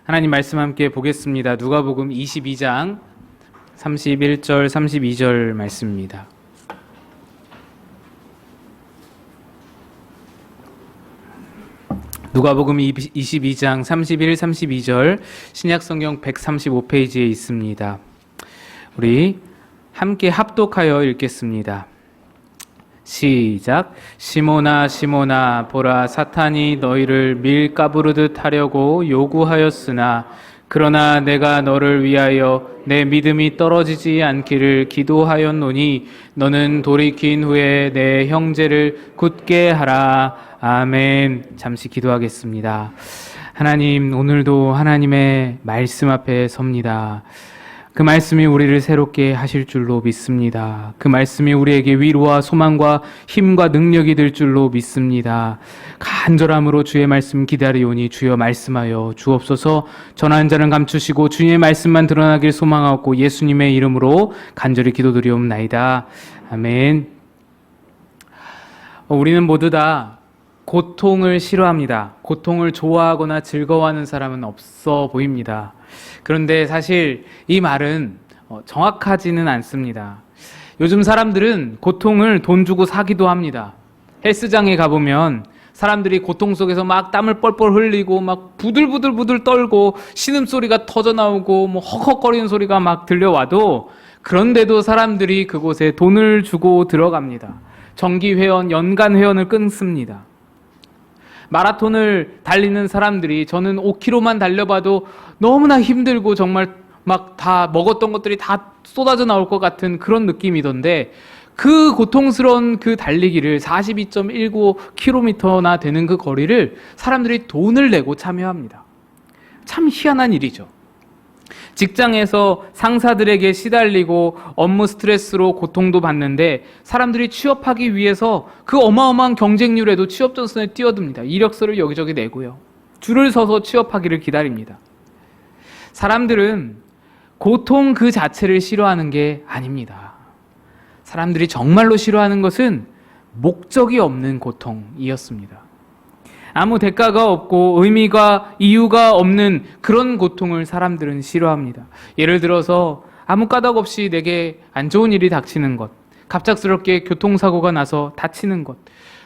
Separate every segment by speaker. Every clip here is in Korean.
Speaker 1: 하나님 말씀 함께 보겠습니다. 누가복음 22장 31절 32절 말씀입니다. 누가복음 22장 31, 32절 신약성경 135페이지에 있습니다. 우리 함께 합독하여 읽겠습니다. 시작. 시몬아 시몬아 보라 사탄이 너희를 밀 까부르듯 하려고 요구하였으나 그러나 내가 너를 위하여 내 믿음이 떨어지지 않기를 기도하였노니 너는 돌이킨 후에 내 형제를 굳게 하라. 아멘. 잠시 기도하겠습니다. 하나님, 오늘도 하나님의 말씀 앞에 섭니다. 그 말씀이 우리를 새롭게 하실 줄로 믿습니다. 그 말씀이 우리에게 위로와 소망과 힘과 능력이 될 줄로 믿습니다. 간절함으로 주의 말씀 기다리오니 주여 말씀하여 주옵소서. 전하는 자는 감추시고 주님의 말씀만 드러나길 소망하고 예수님의 이름으로 간절히 기도드리옵나이다. 아멘. 우리는 모두 다 고통을 싫어합니다. 고통을 좋아하거나 즐거워하는 사람은 없어 보입니다. 그런데 사실 이 말은 정확하지는 않습니다. 요즘 사람들은 고통을 돈 주고 사기도 합니다. 헬스장에 가보면 사람들이 고통 속에서 막 땀을 뻘뻘 흘리고 막 부들부들 떨고 신음소리가 터져나오고 뭐 헉헉거리는 소리가 막 들려와도 그런데도 사람들이 그곳에 돈을 주고 들어갑니다. 정기회원, 연간회원을 끊습니다. 마라톤을 달리는 사람들이 저는 5km만 달려봐도 너무나 힘들고 정말 막 다 먹었던 것들이 다 쏟아져 나올 것 같은 그런 느낌이던데 그 고통스러운 그 달리기를 42.19km나 되는 그 거리를 사람들이 돈을 내고 참여합니다. 참 희한한 일이죠. 직장에서 상사들에게 시달리고 업무 스트레스로 고통도 받는데 사람들이 취업하기 위해서 그 어마어마한 경쟁률에도 취업 전선에 뛰어듭니다. 이력서를 여기저기 내고요. 줄을 서서 취업하기를 기다립니다. 사람들은 고통 그 자체를 싫어하는 게 아닙니다. 사람들이 정말로 싫어하는 것은 목적이 없는 고통이었습니다. 아무 대가가 없고 의미가 이유가 없는 그런 고통을 사람들은 싫어합니다. 예를 들어서 아무 까닭 없이 내게 안 좋은 일이 닥치는 것, 갑작스럽게 교통사고가 나서 다치는 것,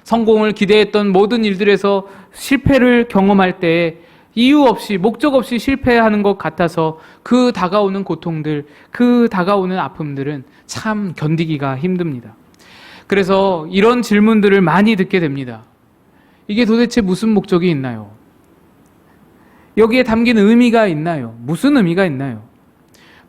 Speaker 1: 성공을 기대했던 모든 일들에서 실패를 경험할 때 이유 없이 목적 없이 실패하는 것 같아서 그 다가오는 고통들, 그 다가오는 아픔들은 참 견디기가 힘듭니다. 그래서 이런 질문들을 많이 듣게 됩니다. 이게 도대체 무슨 목적이 있나요? 여기에 담긴 의미가 있나요? 무슨 의미가 있나요?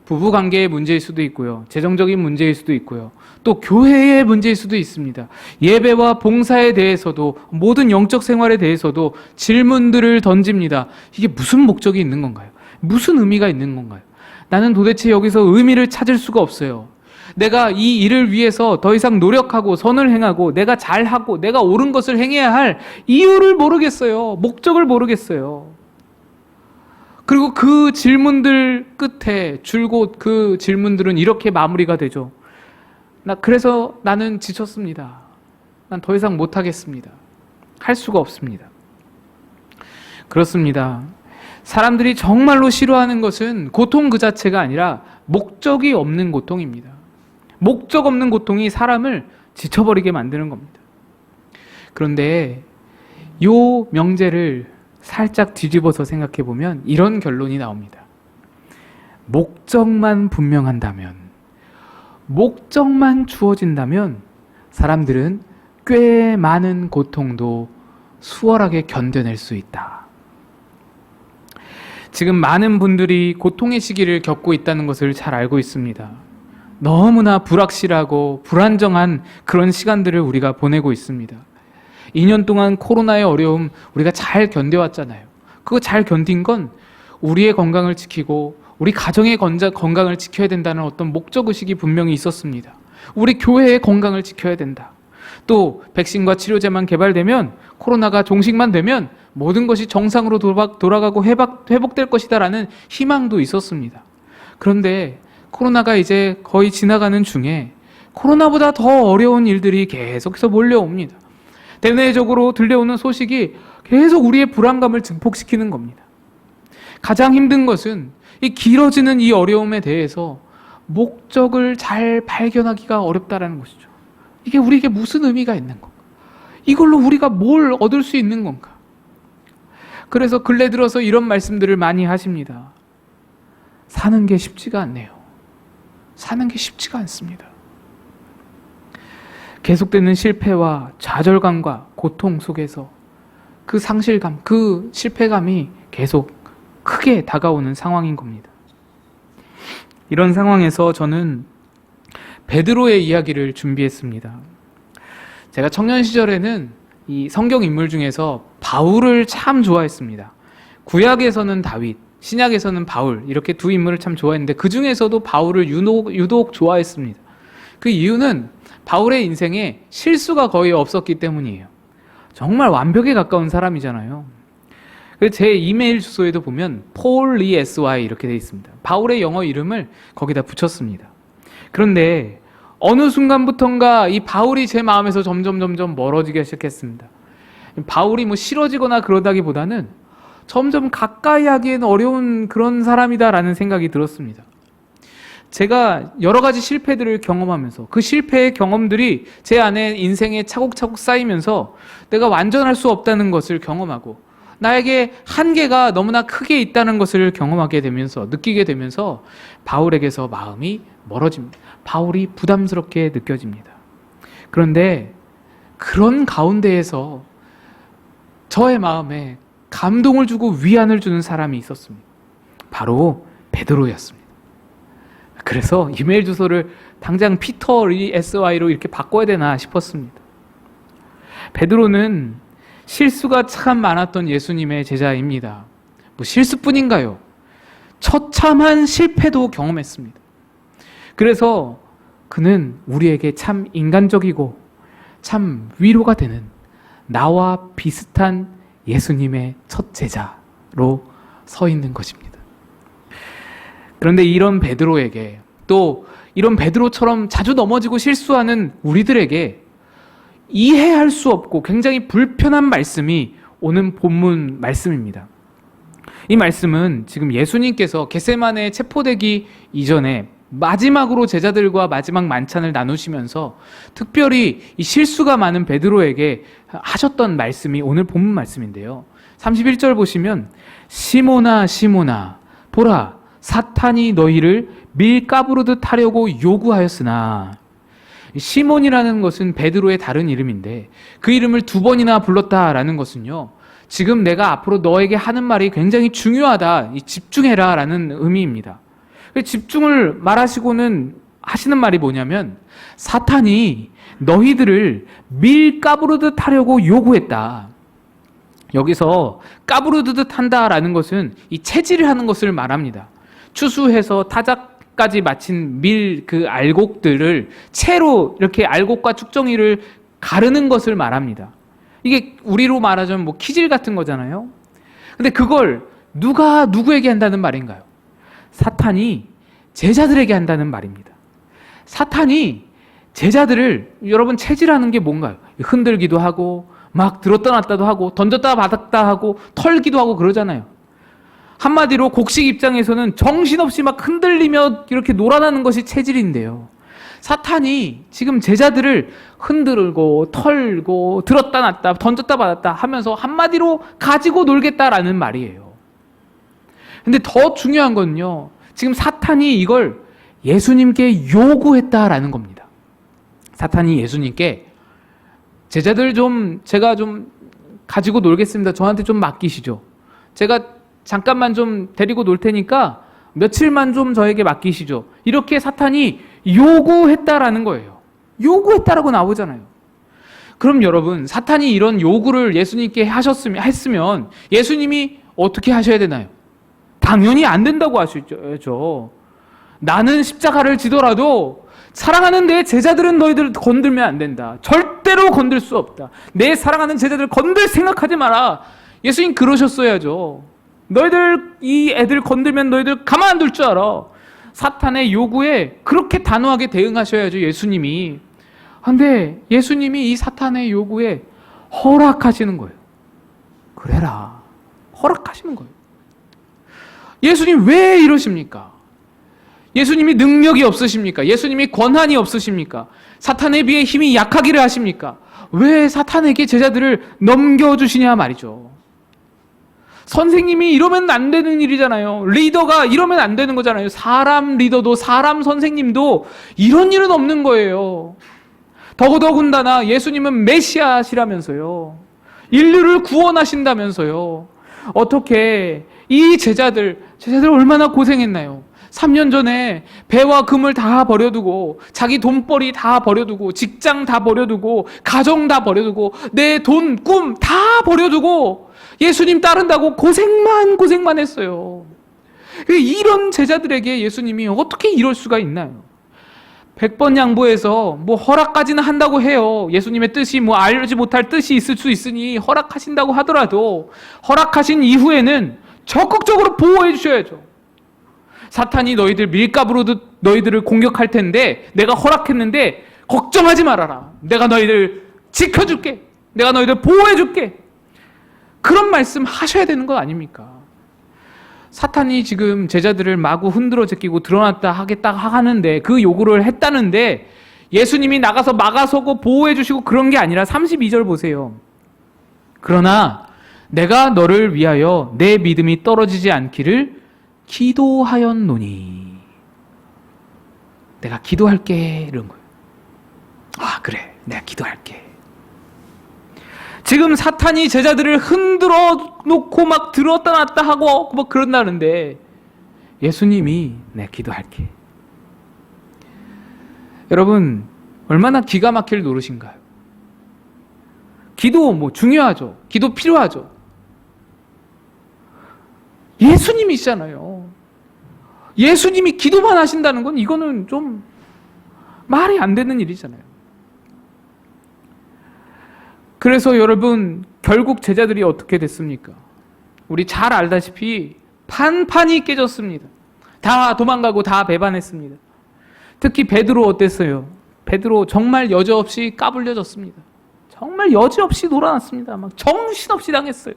Speaker 1: 부부관계의 문제일 수도 있고요. 재정적인 문제일 수도 있고요. 또 교회의 문제일 수도 있습니다. 예배와 봉사에 대해서도 모든 영적 생활에 대해서도 질문들을 던집니다. 이게 무슨 목적이 있는 건가요? 무슨 의미가 있는 건가요? 나는 도대체 여기서 의미를 찾을 수가 없어요. 내가 이 일을 위해서 더 이상 노력하고 선을 행하고 내가 잘하고 내가 옳은 것을 행해야 할 이유를 모르겠어요. 목적을 모르겠어요. 그리고 그 질문들 끝에 줄곧 그 질문들은 이렇게 마무리가 되죠. 그래서 나는 지쳤습니다. 난 더 이상 못하겠습니다. 할 수가 없습니다. 그렇습니다. 사람들이 정말로 싫어하는 것은 고통 그 자체가 아니라 목적이 없는 고통입니다. 목적 없는 고통이 사람을 지쳐버리게 만드는 겁니다. 그런데 요 명제를 살짝 뒤집어서 생각해 보면 이런 결론이 나옵니다. 목적만 분명한다면, 목적만 주어진다면 사람들은 꽤 많은 고통도 수월하게 견뎌낼 수 있다. 지금 많은 분들이 고통의 시기를 겪고 있다는 것을 잘 알고 있습니다. 너무나 불확실하고 불안정한 그런 시간들을 우리가 보내고 있습니다. 2년 동안 코로나의 어려움 우리가 잘 견뎌왔잖아요. 그거 잘 견딘 건 우리의 건강을 지키고 우리 가정의 건강을 지켜야 된다는 어떤 목적의식이 분명히 있었습니다. 우리 교회의 건강을 지켜야 된다. 또 백신과 치료제만 개발되면 코로나가 종식만 되면 모든 것이 정상으로 돌아가고 회복될 것이다라는 희망도 있었습니다. 그런데 코로나가 이제 거의 지나가는 중에 코로나보다 더 어려운 일들이 계속해서 몰려옵니다. 대내적으로 들려오는 소식이 계속 우리의 불안감을 증폭시키는 겁니다. 가장 힘든 것은 이 길어지는 이 어려움에 대해서 목적을 잘 발견하기가 어렵다라는 것이죠. 이게 우리에게 무슨 의미가 있는 건가? 이걸로 우리가 뭘 얻을 수 있는 건가? 그래서 근래 들어서 이런 말씀들을 많이 하십니다. 사는 게 쉽지가 않네요. 사는 게 쉽지가 않습니다. 계속되는 실패와 좌절감과 고통 속에서 그 상실감, 그 실패감이 계속 크게 다가오는 상황인 겁니다. 이런 상황에서 저는 베드로의 이야기를 준비했습니다. 제가 청년 시절에는 이 성경 인물 중에서 바울을 참 좋아했습니다. 구약에서는 다윗, 신약에서는 바울, 이렇게 두 인물을 참 좋아했는데 그 중에서도 바울을 유독 좋아했습니다. 그 이유는 바울의 인생에 실수가 거의 없었기 때문이에요. 정말 완벽에 가까운 사람이잖아요. 제 이메일 주소에도 보면 PaulESY 이렇게 되어 있습니다. 바울의 영어 이름을 거기다 붙였습니다. 그런데 어느 순간부턴가 이 바울이 제 마음에서 점점 멀어지기 시작했습니다. 바울이 뭐 싫어지거나 그러다기보다는 점점 가까이 하기에는 어려운 그런 사람이다라는 생각이 들었습니다. 제가 여러 가지 실패들을 경험하면서 그 실패의 경험들이 제 안에 인생에 차곡차곡 쌓이면서 내가 완전할 수 없다는 것을 경험하고 나에게 한계가 너무나 크게 있다는 것을 경험하게 되면서 느끼게 되면서 바울에게서 마음이 멀어집니다. 바울이 부담스럽게 느껴집니다. 그런데 그런 가운데에서 저의 마음에 감동을 주고 위안을 주는 사람이 있었습니다. 바로 베드로였습니다. 그래서 이메일 주소를 당장 PaulESY로 이렇게 바꿔야 되나 싶었습니다. 베드로는 실수가 참 많았던 예수님의 제자입니다. 뭐 실수뿐인가요? 처참한 실패도 경험했습니다. 그래서 그는 우리에게 참 인간적이고 참 위로가 되는 나와 비슷한 예수님의 첫 제자로 서 있는 것입니다. 그런데 이런 베드로에게 또 이런 베드로처럼 자주 넘어지고 실수하는 우리들에게 이해할 수 없고 굉장히 불편한 말씀이 오는 본문 말씀입니다. 이 말씀은 지금 예수님께서 겟세마네에 체포되기 이전에 마지막으로 제자들과 마지막 만찬을 나누시면서 특별히 이 실수가 많은 베드로에게 하셨던 말씀이 오늘 본문 말씀인데요. 31절 보시면 시몬아 시몬아 보라 사탄이 너희를 밀가부르듯 하려고 요구하였으나, 시몬이라는 것은 베드로의 다른 이름인데 그 이름을 두 번이나 불렀다라는 것은요, 지금 내가 앞으로 너에게 하는 말이 굉장히 중요하다, 집중해라 라는 의미입니다. 집중을 말하시고는 하시는 말이 뭐냐면 사탄이 너희들을 밀가부르듯 하려고 요구했다. 여기서 까부르듯 한다라는 것은 이 채질을 하는 것을 말합니다. 추수해서 타작까지 마친 밀 그 알곡들을 채로 이렇게 알곡과 쭉정이를 가르는 것을 말합니다. 이게 우리로 말하자면 뭐 키질 같은 거잖아요. 근데 그걸 누가 누구에게 한다는 말인가요? 사탄이 제자들에게 한다는 말입니다. 사탄이 제자들을, 여러분 채질하는 게 뭔가요? 흔들기도 하고 막 들었다 놨다도 하고 던졌다 받았다 하고 털기도 하고 그러잖아요. 한마디로 곡식 입장에서는 정신없이 막 흔들리며 이렇게 놀아나는 것이 체질인데요. 사탄이 지금 제자들을 흔들고 털고 들었다 놨다 던졌다 받았다 하면서 한마디로 가지고 놀겠다라는 말이에요. 근데 더 중요한 건요, 지금 사탄이 이걸 예수님께 요구했다라는 겁니다. 사탄이 예수님께 제자들 제가 좀 가지고 놀겠습니다. 저한테 좀 맡기시죠. 제가 잠깐만 좀 데리고 놀 테니까 며칠만 좀 저에게 맡기시죠. 이렇게 사탄이 요구했다라는 거예요. 요구했다라고 나오잖아요. 그럼 여러분, 사탄이 이런 요구를 예수님께 했으면 예수님이 어떻게 하셔야 되나요? 당연히 안 된다고 하시죠. 나는 십자가를 지더라도 사랑하는 내 제자들은 너희들 건들면 안 된다. 절대로 건들 수 없다. 내 사랑하는 제자들 건들 생각하지 마라. 예수님 그러셨어야죠. 너희들 이 애들 건들면 너희들 가만 안 둘 줄 알아. 사탄의 요구에 그렇게 단호하게 대응하셔야죠, 예수님이. 근데 예수님이 이 사탄의 요구에 허락하시는 거예요. 그래라. 허락하시는 거예요. 예수님 왜 이러십니까? 예수님이 능력이 없으십니까? 예수님이 권한이 없으십니까? 사탄에 비해 힘이 약하기를 하십니까? 왜 사탄에게 제자들을 넘겨주시냐 말이죠. 선생님이 이러면 안 되는 일이잖아요. 리더가 이러면 안 되는 거잖아요. 사람 리더도 사람 선생님도 이런 일은 없는 거예요. 더군다나 예수님은 메시아시라면서요. 인류를 구원하신다면서요. 어떻게 이 제자들 얼마나 고생했나요? 3년 전에 배와 금을 다 버려두고 자기 돈벌이 다 버려두고 직장 다 버려두고 가정 다 버려두고 내 돈, 꿈 다 버려두고 예수님 따른다고 고생만 했어요. 이런 제자들에게 예수님이 어떻게 이럴 수가 있나요? 100번 양보해서 허락까지는 한다고 해요. 예수님의 뜻이 알지 못할 뜻이 있을 수 있으니 허락하신다고 하더라도 허락하신 이후에는 적극적으로 보호해 주셔야죠. 사탄이 너희들 밀가부로 너희들을 공격할 텐데 내가 허락했는데 걱정하지 말아라. 내가 너희들 지켜줄게. 내가 너희들 보호해줄게. 그런 말씀 하셔야 되는 거 아닙니까? 사탄이 지금 제자들을 마구 흔들어 제끼고 드러났다 하겠다 하는데 그 요구를 했다는데 예수님이 나가서 막아서고 보호해 주시고 그런 게 아니라 32절 보세요. 그러나 내가 너를 위하여 내 믿음이 떨어지지 않기를 기도하였노니. 내가 기도할게 이런 거예요. 아 그래 내가 기도할게. 지금 사탄이 제자들을 흔들어 놓고 막 들었다 놨다 하고 막 그런다는데 예수님이 내가 기도할게. 여러분 얼마나 기가 막힐 노릇인가요? 기도 중요하죠. 기도 필요하죠. 예수님이시잖아요. 예수님이 기도만 하신다는 건 이거는 좀 말이 안 되는 일이잖아요. 그래서 여러분 결국 제자들이 어떻게 됐습니까? 우리 잘 알다시피 판판이 깨졌습니다. 다 도망가고 다 배반했습니다. 특히 베드로 어땠어요? 베드로 정말 여지없이 까불려졌습니다. 정말 여지없이 놀아났습니다. 막 정신없이 당했어요.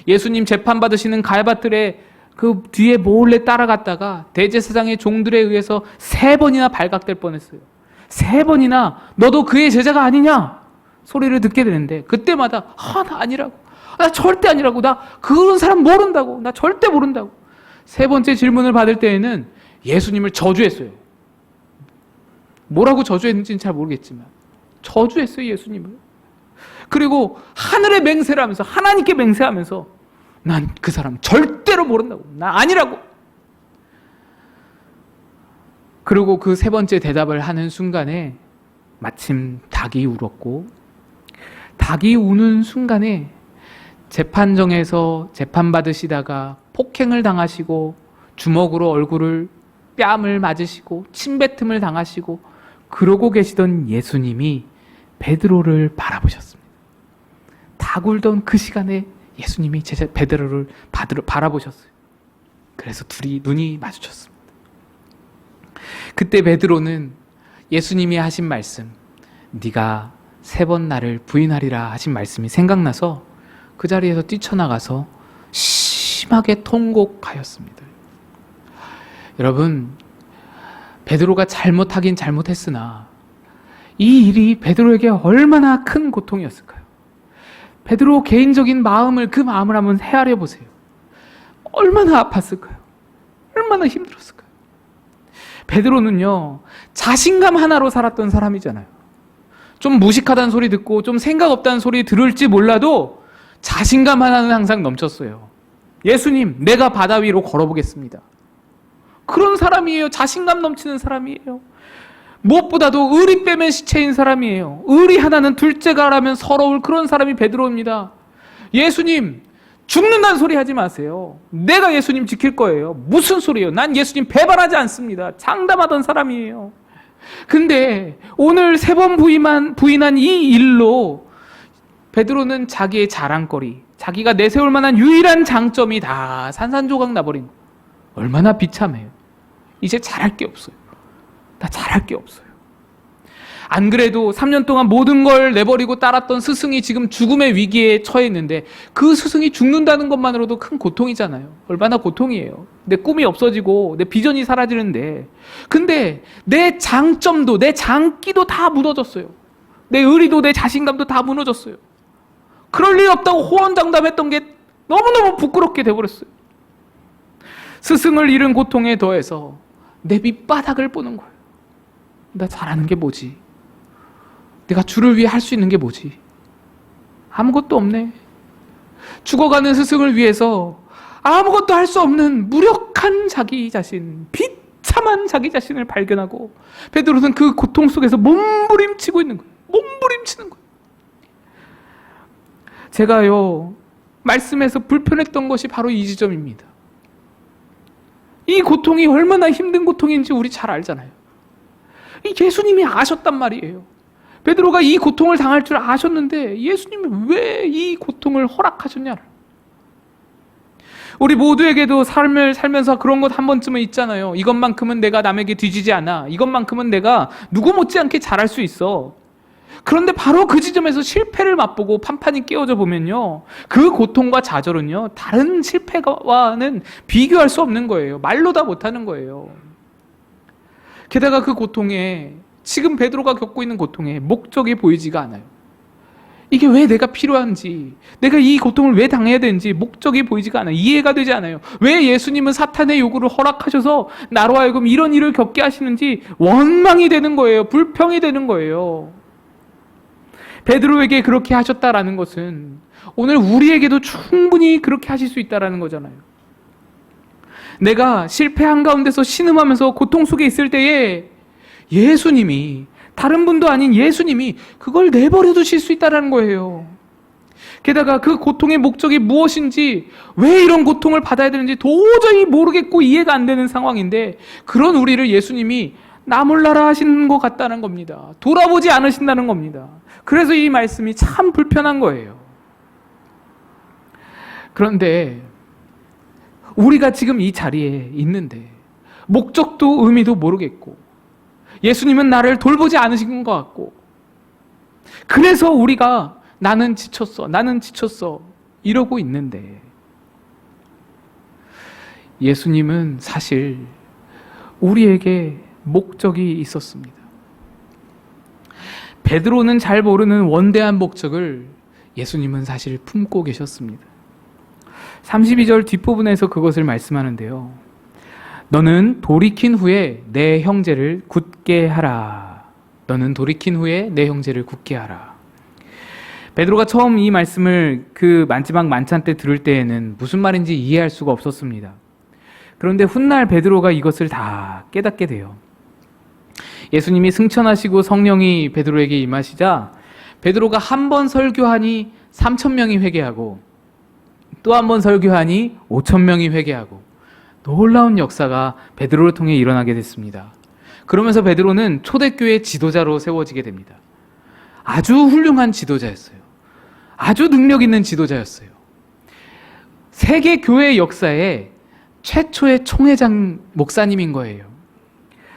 Speaker 1: 예수님 재판받으시는 가야바들의 그 뒤에 몰래 따라갔다가 대제사장의 종들에 의해서 3번이나 발각될 뻔했어요. 3번이나 너도 그의 제자가 아니냐 소리를 듣게 되는데 그때마다 나 아니라고. 나 절대 아니라고. 나 그런 사람 모른다고. 나 절대 모른다고. 3번째 질문을 받을 때에는 예수님을 저주했어요. 뭐라고 저주했는지는 잘 모르겠지만 저주했어요, 예수님을. 그리고 하늘에 맹세를 하면서 하나님께 맹세하면서 난 그 사람 절대로 모른다고. 나 아니라고. 그리고 그 3번째 대답을 하는 순간에 마침 닭이 울었고 닭이 우는 순간에 재판정에서 재판받으시다가 폭행을 당하시고 주먹으로 얼굴을 뺨을 맞으시고 침뱉음을 당하시고 그러고 계시던 예수님이 베드로를 바라보셨습니다. 닭 울던 그 시간에 예수님이 베드로를 바라보셨어요. 그래서 둘이 눈이 마주쳤습니다. 그때 베드로는 예수님이 하신 말씀, 네가 3번 나를 부인하리라 하신 말씀이 생각나서 그 자리에서 뛰쳐나가서 심하게 통곡하였습니다. 여러분, 베드로가 잘못하긴 잘못했으나 이 일이 베드로에게 얼마나 큰 고통이었을까요? 베드로 개인적인 그 마음을 한번 헤아려 보세요. 얼마나 아팠을까요? 얼마나 힘들었을까요? 베드로는요, 자신감 하나로 살았던 사람이잖아요. 좀 무식하다는 소리 듣고 좀 생각 없다는 소리 들을지 몰라도 자신감 하나는 항상 넘쳤어요. 예수님, 내가 바다 위로 걸어보겠습니다. 그런 사람이에요. 자신감 넘치는 사람이에요. 무엇보다도 의리 빼면 시체인 사람이에요. 의리 하나는 둘째가라면 서러울 그런 사람이 베드로입니다. 예수님, 죽는다는 소리 하지 마세요. 내가 예수님 지킬 거예요. 무슨 소리예요? 난 예수님 배반하지 않습니다. 장담하던 사람이에요. 근데 오늘 3번 부인한 이 일로 베드로는 자기의 자랑거리, 자기가 내세울 만한 유일한 장점이 다 산산조각 나버린 거예요. 얼마나 비참해요. 이제 잘할 게 없어요. 나 잘할 게 없어요. 안 그래도 3년 동안 모든 걸 내버리고 따랐던 스승이 지금 죽음의 위기에 처해 있는데 그 스승이 죽는다는 것만으로도 큰 고통이잖아요. 얼마나 고통이에요. 내 꿈이 없어지고 내 비전이 사라지는데, 근데 내 장점도, 내 장기도 다 무너졌어요. 내 의리도, 내 자신감도 다 무너졌어요. 그럴 리 없다고 호언장담했던 게 너무너무 부끄럽게 돼버렸어요. 스승을 잃은 고통에 더해서 내 밑바닥을 보는 거예요. 나 잘하는 게 뭐지? 내가 주를 위해 할 수 있는 게 뭐지? 아무것도 없네. 죽어가는 스승을 위해서 아무것도 할 수 없는 무력한 자기 자신, 비참한 자기 자신을 발견하고 베드로는 그 고통 속에서 몸부림치고 있는 거예요. 몸부림치는 거예요. 제가요, 말씀에서 불편했던 것이 바로 이 지점입니다. 이 고통이 얼마나 힘든 고통인지 우리 잘 알잖아요. 예수님이 아셨단 말이에요. 베드로가 이 고통을 당할 줄 아셨는데 예수님이 왜 이 고통을 허락하셨냐를. 우리 모두에게도 삶을 살면서 그런 것 한 번쯤은 있잖아요. 이것만큼은 내가 남에게 뒤지지 않아. 이것만큼은 내가 누구 못지않게 잘할 수 있어. 그런데 바로 그 지점에서 실패를 맛보고 판판이 깨어져 보면요, 그 고통과 좌절은요, 다른 실패와는 비교할 수 없는 거예요. 말로 다 못하는 거예요. 게다가 그 고통에, 지금 베드로가 겪고 있는 고통에 목적이 보이지가 않아요. 이게 왜 내가 필요한지, 내가 이 고통을 왜 당해야 되는지 목적이 보이지가 않아요. 이해가 되지 않아요. 왜 예수님은 사탄의 요구를 허락하셔서 나로 하여금 이런 일을 겪게 하시는지 원망이 되는 거예요. 불평이 되는 거예요. 베드로에게 그렇게 하셨다라는 것은 오늘 우리에게도 충분히 그렇게 하실 수 있다라는 거잖아요. 내가 실패한 가운데서 신음하면서 고통 속에 있을 때에 예수님이, 다른 분도 아닌 예수님이 그걸 내버려 두실 수 있다는 거예요. 게다가 그 고통의 목적이 무엇인지, 왜 이런 고통을 받아야 되는지 도저히 모르겠고 이해가 안 되는 상황인데, 그런 우리를 예수님이 나 몰라라 하시는 것 같다는 겁니다. 돌아보지 않으신다는 겁니다. 그래서 이 말씀이 참 불편한 거예요. 그런데 우리가 지금 이 자리에 있는데 목적도 의미도 모르겠고 예수님은 나를 돌보지 않으신 것 같고, 그래서 우리가 나는 지쳤어 이러고 있는데, 예수님은 사실 우리에게 목적이 있었습니다. 베드로는 잘 모르는 원대한 목적을 예수님은 사실 품고 계셨습니다. 32절 뒷부분에서 그것을 말씀하는데요. 너는 돌이킨 후에 내 형제를 굳게 하라. 너는 돌이킨 후에 내 형제를 굳게 하라. 베드로가 처음 이 말씀을 그 마지막 만찬 때 들을 때에는 무슨 말인지 이해할 수가 없었습니다. 그런데 훗날 베드로가 이것을 다 깨닫게 돼요. 예수님이 승천하시고 성령이 베드로에게 임하시자 베드로가 한 번 설교하니 3,000명이 회개하고, 또 한 번 설교하니 5,000명이 회개하고, 놀라운 역사가 베드로를 통해 일어나게 됐습니다. 그러면서 베드로는 초대교회 지도자로 세워지게 됩니다. 아주 훌륭한 지도자였어요. 아주 능력 있는 지도자였어요. 세계 교회 역사에 최초의 총회장 목사님인 거예요.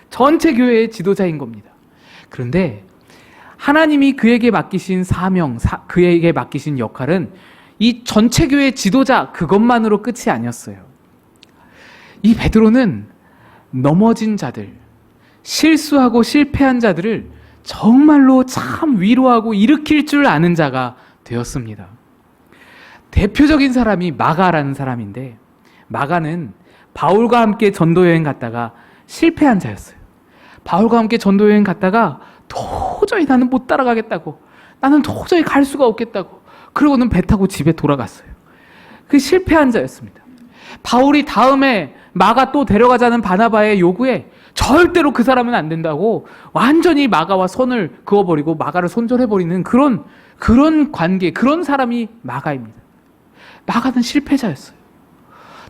Speaker 1: 전체 교회의 지도자인 겁니다. 그런데 하나님이 그에게 맡기신 사명, 그에게 맡기신 역할은 이 전체 교회의 지도자 그것만으로 끝이 아니었어요. 이 베드로는 넘어진 자들, 실수하고 실패한 자들을 정말로 참 위로하고 일으킬 줄 아는 자가 되었습니다. 대표적인 사람이 마가라는 사람인데, 마가는 바울과 함께 전도여행 갔다가 실패한 자였어요. 바울과 함께 전도여행 갔다가 도저히 나는 못 따라가겠다고, 나는 도저히 갈 수가 없겠다고, 그러고는 배 타고 집에 돌아갔어요. 그 실패한 자였습니다. 바울이 다음에 마가 또 데려가자는 바나바의 요구에 절대로 그 사람은 안 된다고 완전히 마가와 선을 그어버리고 마가를 손절해버리는 그런 관계, 그런 사람이 마가입니다. 마가는 실패자였어요.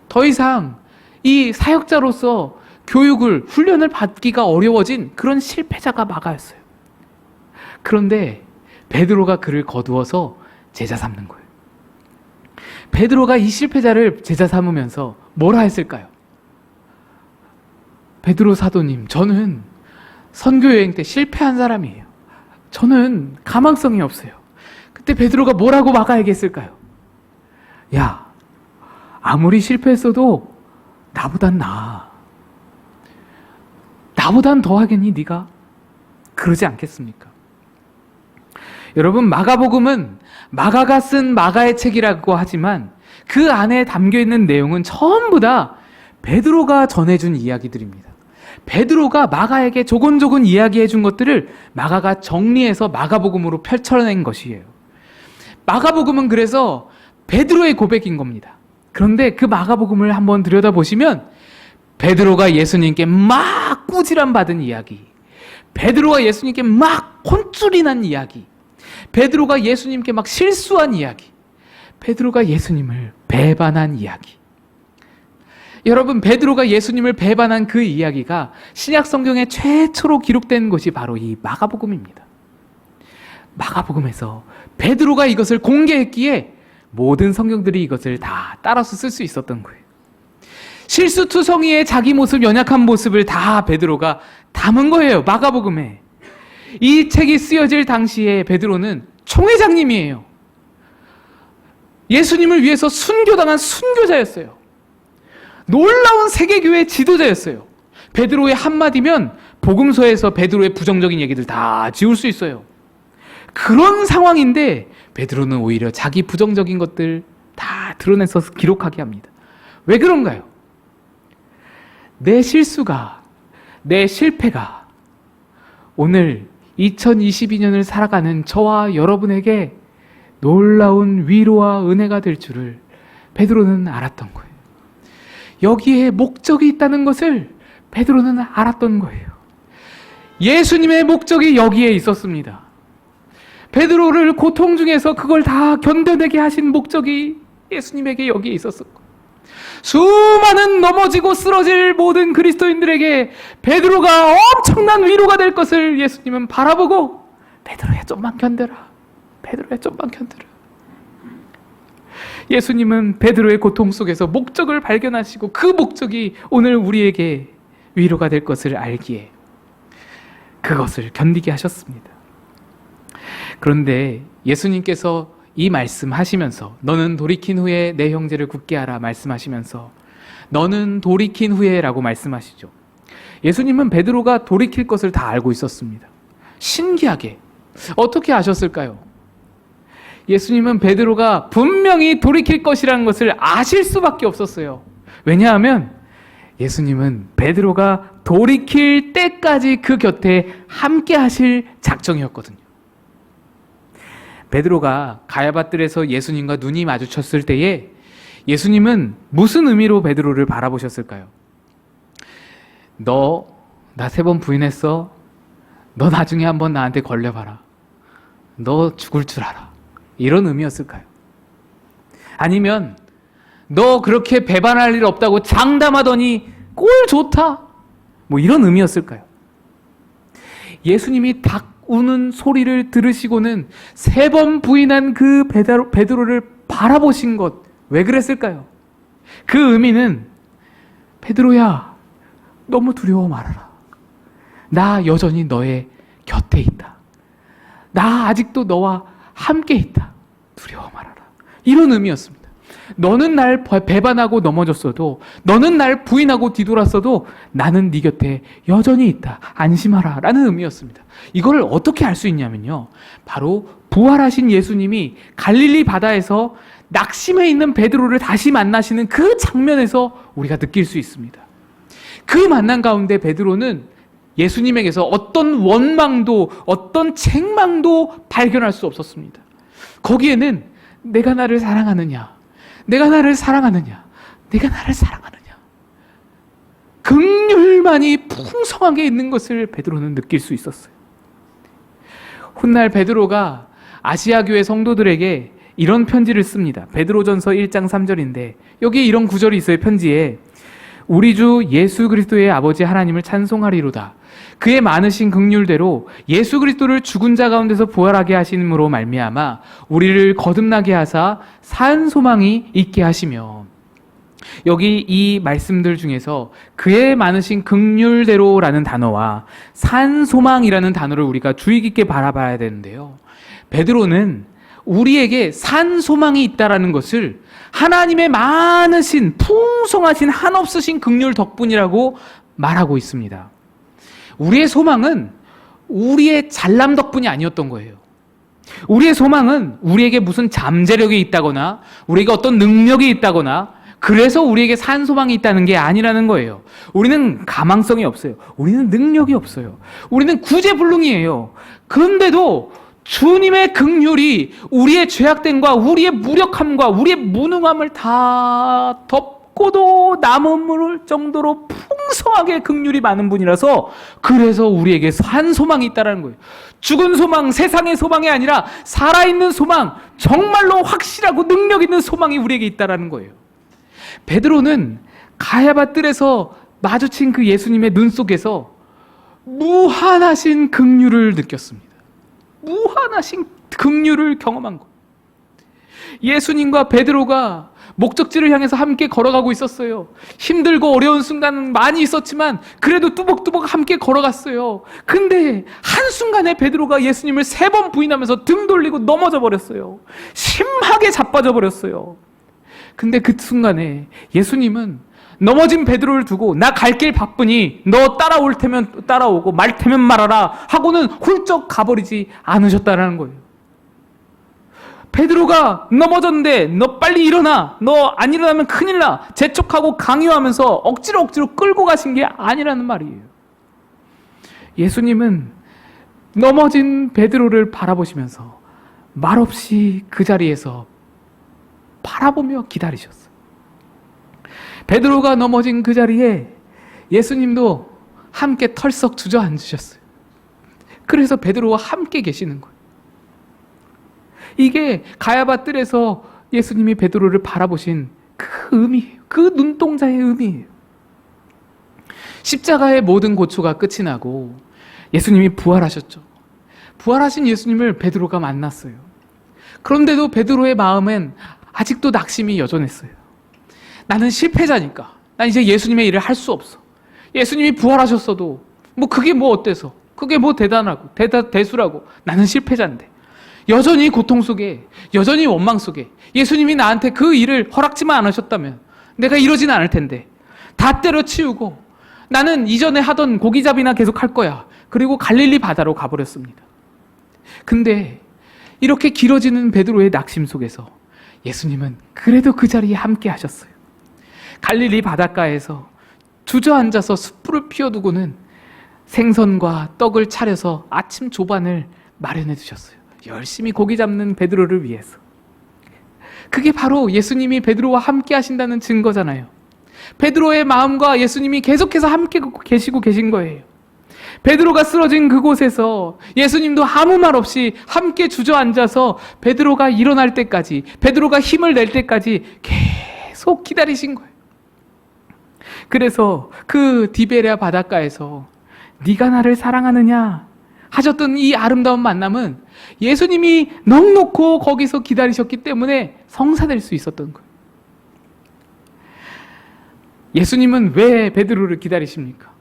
Speaker 1: 더 이상 이 사역자로서 교육을, 훈련을 받기가 어려워진 그런 실패자가 마가였어요. 그런데 베드로가 그를 거두어서 제자 삼는 거예요. 베드로가 이 실패자를 제자 삼으면서 뭐라 했을까요? 베드로 사도님, 저는 선교여행 때 실패한 사람이에요. 저는 가망성이 없어요. 그때 베드로가 뭐라고 마가에게 했을까요? 야, 아무리 실패했어도 나보단 나아. 나보단 더 하겠니 네가? 그러지 않겠습니까? 여러분, 마가복음은 마가가 쓴 마가의 책이라고 하지만 그 안에 담겨있는 내용은 전부 다 베드로가 전해준 이야기들입니다. 베드로가 마가에게 조곤조곤 이야기해준 것들을 마가가 정리해서 마가복음으로 펼쳐낸 것이에요. 마가복음은 그래서 베드로의 고백인 겁니다. 그런데 그 마가복음을 한번 들여다보시면 베드로가 예수님께 막 꾸지람 받은 이야기, 베드로가 예수님께 막 혼쭐이 난 이야기, 베드로가 예수님께 막 실수한 이야기, 베드로가 예수님을 배반한 이야기. 여러분, 베드로가 예수님을 배반한 그 이야기가 신약 성경에 최초로 기록된 것이 바로 이 마가복음입니다. 마가복음에서 베드로가 이것을 공개했기에 모든 성경들이 이것을 다 따라서 쓸 수 있었던 거예요. 실수투성이의 자기 모습, 연약한 모습을 다 베드로가 담은 거예요, 마가복음에. 이 책이 쓰여질 당시에 베드로는 총회장님이에요. 예수님을 위해서 순교당한 순교자였어요. 놀라운 세계교회 지도자였어요. 베드로의 한마디면 복음서에서 베드로의 부정적인 얘기들 다 지울 수 있어요. 그런 상황인데 베드로는 오히려 자기 부정적인 것들 다 드러내서 기록하게 합니다. 왜 그런가요? 내 실수가, 내 실패가 오늘 2022년을 살아가는 저와 여러분에게 놀라운 위로와 은혜가 될 줄을 베드로는 알았던 거예요. 여기에 목적이 있다는 것을 베드로는 알았던 거예요. 예수님의 목적이 여기에 있었습니다. 베드로를 고통 중에서 그걸 다 견뎌내게 하신 목적이 예수님에게 여기에 있었었고, 수많은 넘어지고 쓰러질 모든 그리스도인들에게 베드로가 엄청난 위로가 될 것을 예수님은 바라보고, 베드로야 좀만 견뎌라, 베드로야 좀만 견뎌라. 예수님은 베드로의 고통 속에서 목적을 발견하시고 그 목적이 오늘 우리에게 위로가 될 것을 알기에 그것을 견디게 하셨습니다. 그런데 예수님께서 이 말씀하시면서 너는 돌이킨 후에 내 형제를 굳게 하라 말씀하시면서 너는 돌이킨 후에 라고 말씀하시죠. 예수님은 베드로가 돌이킬 것을 다 알고 있었습니다. 신기하게 어떻게 아셨을까요? 예수님은 베드로가 분명히 돌이킬 것이라는 것을 아실 수밖에 없었어요. 왜냐하면 예수님은 베드로가 돌이킬 때까지 그 곁에 함께 하실 작정이었거든요. 베드로가 가야밧들에서 예수님과 눈이 마주쳤을 때에 예수님은 무슨 의미로 베드로를 바라보셨을까요? 너 나 3번 부인했어. 너 나중에 한번 나한테 걸려봐라. 너 죽을 줄 알아. 이런 의미였을까요? 아니면 너 그렇게 배반할 일 없다고 장담하더니 꼴 좋다. 뭐 이런 의미였을까요? 예수님이 닭 우는 소리를 들으시고는 3번 부인한 그 베드로를 바라보신 것, 왜 그랬을까요? 그 의미는 베드로야, 너무 두려워 말아라. 나 여전히 너의 곁에 있다. 나 아직도 너와 함께 있다. 두려워 말아라. 이런 의미였습니다. 너는 날 배반하고 넘어졌어도, 너는 날 부인하고 뒤돌았어도 나는 네 곁에 여전히 있다. 안심하라 라는 의미였습니다. 이걸 어떻게 알 수 있냐면요, 바로 부활하신 예수님이 갈릴리 바다에서 낙심해 있는 베드로를 다시 만나시는 그 장면에서 우리가 느낄 수 있습니다. 그 만남 가운데 베드로는 예수님에게서 어떤 원망도 어떤 책망도 발견할 수 없었습니다. 거기에는 내가 나를 사랑하느냐, 내가 나를 사랑하느냐, 내가 나를 사랑하느냐, 긍휼만이 풍성하게 있는 것을 베드로는 느낄 수 있었어요. 훗날 베드로가 아시아 교회 성도들에게 이런 편지를 씁니다. 베드로전서 1장 3절인데 여기에 이런 구절이 있어요. 편지에 우리 주 예수 그리스도의 아버지 하나님을 찬송하리로다. 그의 많으신 긍휼대로 예수 그리스도를 죽은 자 가운데서 부활하게 하심으로 말미암아 우리를 거듭나게 하사 산 소망이 있게 하시며. 여기 이 말씀들 중에서 그의 많으신 긍휼대로라는 단어와 산소망이라는 단어를 우리가 주의 깊게 바라봐야 되는데요. 베드로는 우리에게 산소망이 있다라는 것을 하나님의 많으신 풍성하신 한없으신 긍휼 덕분이라고 말하고 있습니다. 우리의 소망은 우리의 잘남 덕분이 아니었던 거예요. 우리의 소망은 우리에게 무슨 잠재력이 있다거나 우리에게 어떤 능력이 있다거나 그래서 우리에게 산소망이 있다는 게 아니라는 거예요. 우리는 가망성이 없어요. 우리는 능력이 없어요. 우리는 구제불능이에요. 그런데도 주님의 긍휼이 우리의 죄악됨과 우리의 무력함과 우리의 무능함을 다 덮고도 남을 정도로 풍성하게 긍휼이 많은 분이라서 그래서 우리에게 산소망이 있다는 거예요. 죽은 소망, 세상의 소망이 아니라 살아있는 소망, 정말로 확실하고 능력 있는 소망이 우리에게 있다는 거예요. 베드로는 가야바 뜰에서 마주친 그 예수님의 눈 속에서 무한하신 긍휼을 느꼈습니다. 무한하신 긍휼을 경험한 것. 예수님과 베드로가 목적지를 향해서 함께 걸어가고 있었어요. 힘들고 어려운 순간은 많이 있었지만 그래도 뚜벅뚜벅 함께 걸어갔어요. 근데 한순간에 베드로가 예수님을 3번 부인하면서 등 돌리고 넘어져 버렸어요. 심하게 자빠져 버렸어요. 근데 그 순간에 예수님은 넘어진 베드로를 두고 나 갈 길 바쁘니 너 따라올 테면 따라오고 말 테면 말하라 하고는 훌쩍 가버리지 않으셨다는 거예요. 베드로가 넘어졌는데 너 빨리 일어나, 너 안 일어나면 큰일 나 재촉하고 강요하면서 억지로 끌고 가신 게 아니라는 말이에요. 예수님은 넘어진 베드로를 바라보시면서 말없이 그 자리에서 바라보며 기다리셨어요. 베드로가 넘어진 그 자리에 예수님도 함께 털썩 주저앉으셨어요. 그래서 베드로와 함께 계시는 거예요. 이게 가야바 뜰에서 예수님이 베드로를 바라보신 그 의미예요. 그 눈동자의 의미예요. 십자가의 모든 고초가 끝이 나고 예수님이 부활하셨죠. 부활하신 예수님을 베드로가 만났어요. 그런데도 베드로의 마음엔 아직도 낙심이 여전했어요. 나는 실패자니까. 난 이제 예수님의 일을 할 수 없어. 예수님이 부활하셨어도 그게 어때서? 그게 대단하고 대수라고. 나는 실패자인데. 여전히 고통 속에, 여전히 원망 속에 예수님이 나한테 그 일을 허락지만 않으셨다면 내가 이러진 않을 텐데. 다 때려치우고 나는 이전에 하던 고기잡이나 계속 할 거야. 그리고 갈릴리 바다로 가버렸습니다. 근데 이렇게 길어지는 베드로의 낙심 속에서 예수님은 그래도 그 자리에 함께 하셨어요. 갈릴리 바닷가에서 주저앉아서 숯불을 피워두고는 생선과 떡을 차려서 아침 조반을 마련해 두셨어요. 열심히 고기 잡는 베드로를 위해서. 그게 바로 예수님이 베드로와 함께 하신다는 증거잖아요. 베드로의 마음과 예수님이 계속해서 함께 계시고 계신 거예요. 베드로가 쓰러진 그곳에서 예수님도 아무 말 없이 함께 주저앉아서 베드로가 일어날 때까지, 베드로가 힘을 낼 때까지 계속 기다리신 거예요. 그래서 그 디베랴 바닷가에서 네가 나를 사랑하느냐 하셨던 이 아름다운 만남은 예수님이 넉넉히 거기서 기다리셨기 때문에 성사될 수 있었던 거예요. 예수님은 왜 베드로를 기다리십니까?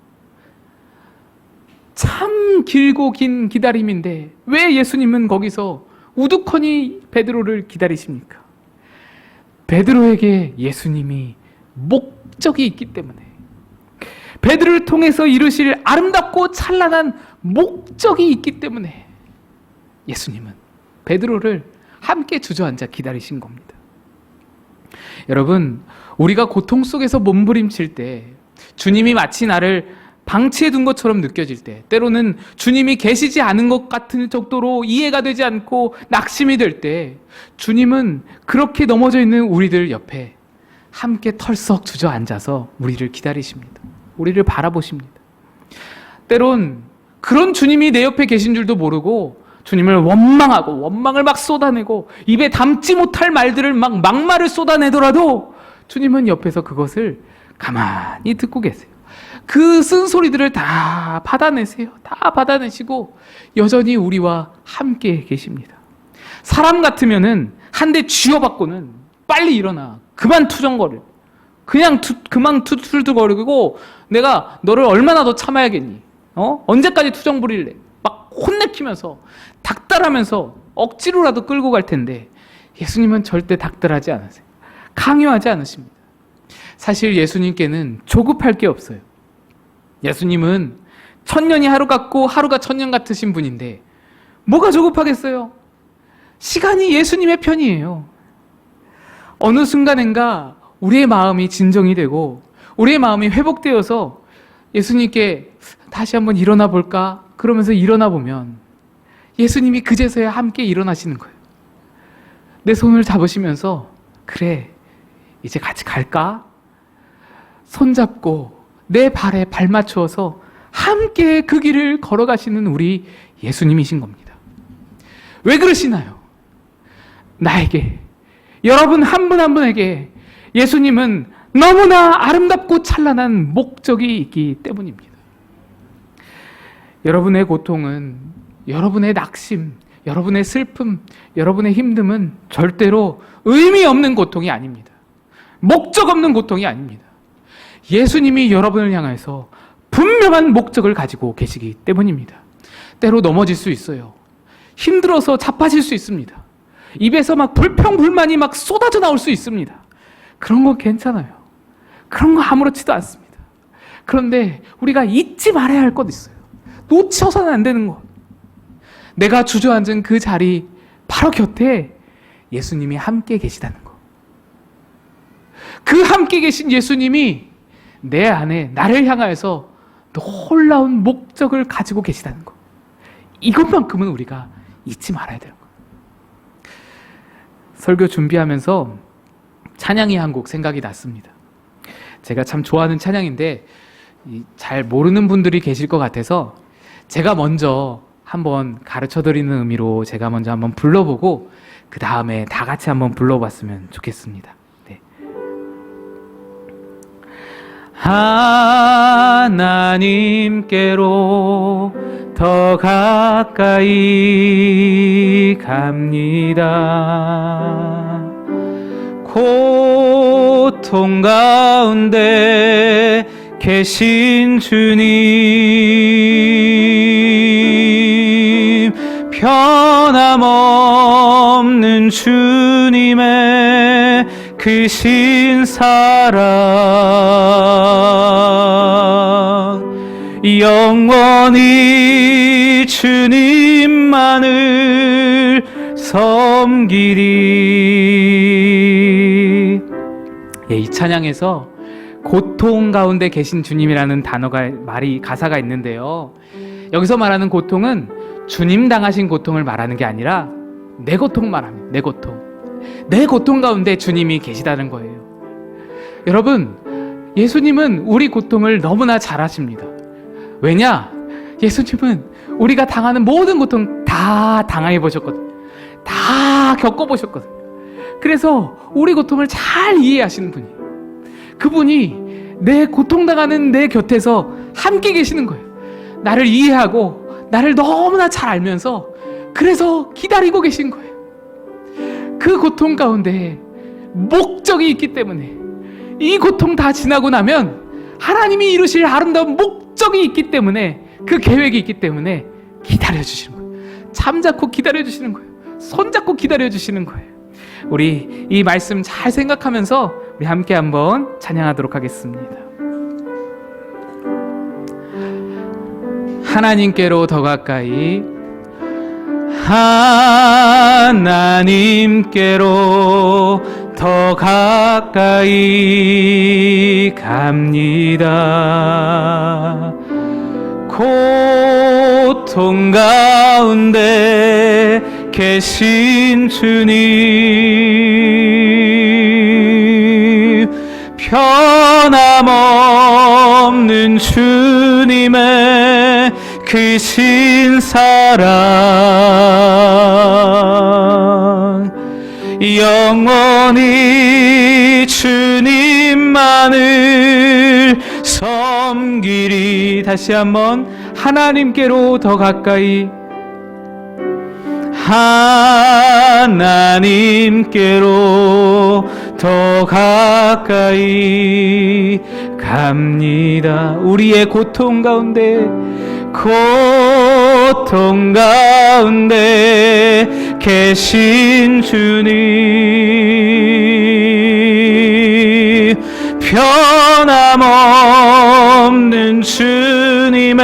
Speaker 1: 참 길고 긴 기다림인데 왜 예수님은 거기서 우두커니 베드로를 기다리십니까? 베드로에게 예수님이 목적이 있기 때문에, 베드로를 통해서 이루실 아름답고 찬란한 목적이 있기 때문에 예수님은 베드로를 함께 주저앉아 기다리신 겁니다. 여러분, 우리가 고통 속에서 몸부림칠 때 주님이 마치 나를 방치해 둔 것처럼 느껴질 때, 때로는 주님이 계시지 않은 것 같은 정도로 이해가 되지 않고 낙심이 될 때, 주님은 그렇게 넘어져 있는 우리들 옆에 함께 털썩 주저앉아서 우리를 기다리십니다. 우리를 바라보십니다. 때론 그런 주님이 내 옆에 계신 줄도 모르고 주님을 원망하고 원망을 막 쏟아내고 입에 담지 못할 말들을 막말을 쏟아내더라도 주님은 옆에서 그것을 가만히 듣고 계세요. 그 쓴소리들을 다 받아내세요. 다 받아내시고 여전히 우리와 함께 계십니다. 사람 같으면은 한 대 쥐어받고는 빨리 일어나 그만 투정거려. 그냥 그만 툴툴거리고 내가 너를 얼마나 더 참아야겠니? 언제까지 투정 부릴래? 막 혼내키면서 닥달하면서 억지로라도 끌고 갈 텐데 예수님은 절대 닥달하지 않으세요. 강요하지 않으십니다. 사실 예수님께는 조급할 게 없어요. 예수님은 천년이 하루 같고 하루가 천년 같으신 분인데 뭐가 조급하겠어요? 시간이 예수님의 편이에요. 어느 순간인가 우리의 마음이 진정이 되고 우리의 마음이 회복되어서 예수님께 다시 한번 일어나 볼까? 그러면서 일어나 보면 예수님이 그제서야 함께 일어나시는 거예요. 내 손을 잡으시면서 그래, 이제 같이 갈까? 손잡고 내 발에 발 맞추어서 함께 그 길을 걸어가시는 우리 예수님이신 겁니다. 왜 그러시나요? 나에게, 여러분 한 분 한 분에게 예수님은 너무나 아름답고 찬란한 목적이 있기 때문입니다. 여러분의 고통은, 여러분의 낙심, 여러분의 슬픔, 여러분의 힘듦은 절대로 의미 없는 고통이 아닙니다. 목적 없는 고통이 아닙니다. 예수님이 여러분을 향해서 분명한 목적을 가지고 계시기 때문입니다. 때로 넘어질 수 있어요. 힘들어서 자빠질 수 있습니다. 입에서 막 불평불만이 막 쏟아져 나올 수 있습니다. 그런 거 괜찮아요. 그런 거 아무렇지도 않습니다. 그런데 우리가 잊지 말아야 할 것 있어요. 놓쳐서는 안 되는 것. 내가 주저앉은 그 자리 바로 곁에 예수님이 함께 계시다는 것. 그 함께 계신 예수님이 내 안에 나를 향하여서 놀라운 목적을 가지고 계시다는 것. 이것만큼은 우리가 잊지 말아야 되는 것. 설교 준비하면서 찬양이 한 곡 생각이 났습니다. 제가 참 좋아하는 찬양인데 잘 모르는 분들이 계실 것 같아서 제가 먼저 한번 가르쳐드리는 의미로 제가 먼저 한번 불러보고 그 다음에 다 같이 한번 불러봤으면 좋겠습니다. 네. 하나님께로 더 가까이 갑니다. 고통 가운데 계신 주님, 변함없는 주님의 크신 사랑, 영원히 주님만을 섬기리. 이 찬양에서 고통 가운데 계신 주님이라는 가사가 있는데요. 여기서 말하는 고통은 주님 당하신 고통을 말하는 게 아니라 내 고통 말합니다. 내 고통. 내 고통 가운데 주님이 계시다는 거예요. 여러분, 예수님은 우리 고통을 너무나 잘 아십니다. 왜냐? 예수님은 우리가 당하는 모든 고통 다 당해 보셨거든요. 다 겪어보셨거든요. 그래서 우리 고통을 잘 이해하시는 분이에요. 그분이 내 고통당하는 내 곁에서 함께 계시는 거예요. 나를 이해하고 나를 너무나 잘 알면서 그래서 기다리고 계신 거예요. 그 고통 가운데 목적이 있기 때문에 이 고통 다 지나고 나면 하나님이 이루실 아름다운 목적이 있기 때문에 그 계획이 있기 때문에 기다려주시는 거예요. 잠자코 기다려주시는 거예요. 손잡고 기다려주시는 거예요. 우리 이 말씀 잘 생각하면서 우리 함께 한번 찬양하도록 하겠습니다. 하나님께로 더 가까이, 하나님께로 더 가까이 갑니다. 고통 가운데 계신 주님, 변함없는 주님의 크신 사랑, 영원히 주님만을 섬기리. 다시 한번 하나님께로 더 가까이, 하나님께로 더 가까이 갑니다. 우리의 고통 가운데 계신 주님, 변함없는 주님의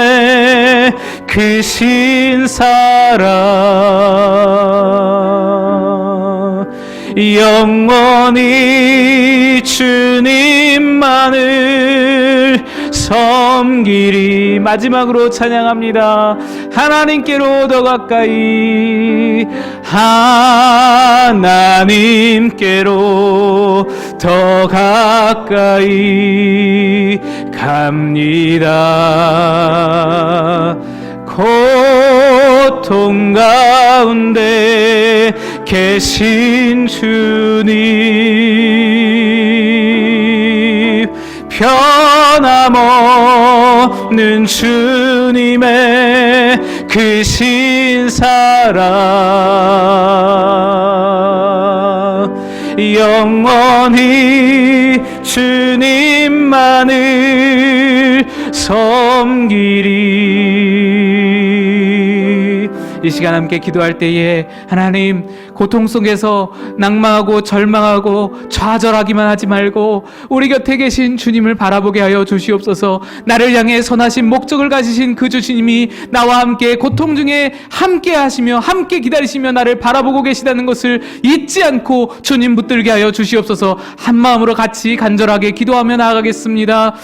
Speaker 1: 크신 사랑, 영원히 주님만을 섬기리. 마지막으로 찬양합니다. 하나님께로 더 가까이, 하나님께로 더 가까이 갑니다. 고통 가운데 계신 주님, 변함없는 주님의 크신 사랑, 영원히 주님만을 섬기리. 이 시간 함께 기도할 때에 하나님, 고통 속에서 낭망하고 절망하고 좌절하기만 하지 말고 우리 곁에 계신 주님을 바라보게 하여 주시옵소서. 나를 향해 선하신 목적을 가지신 그 주님이 나와 함께 고통 중에 함께 하시며 함께 기다리시며 나를 바라보고 계시다는 것을 잊지 않고 주님 붙들게 하여 주시옵소서. 한 마음으로 같이 간절하게 기도하며 나아가겠습니다.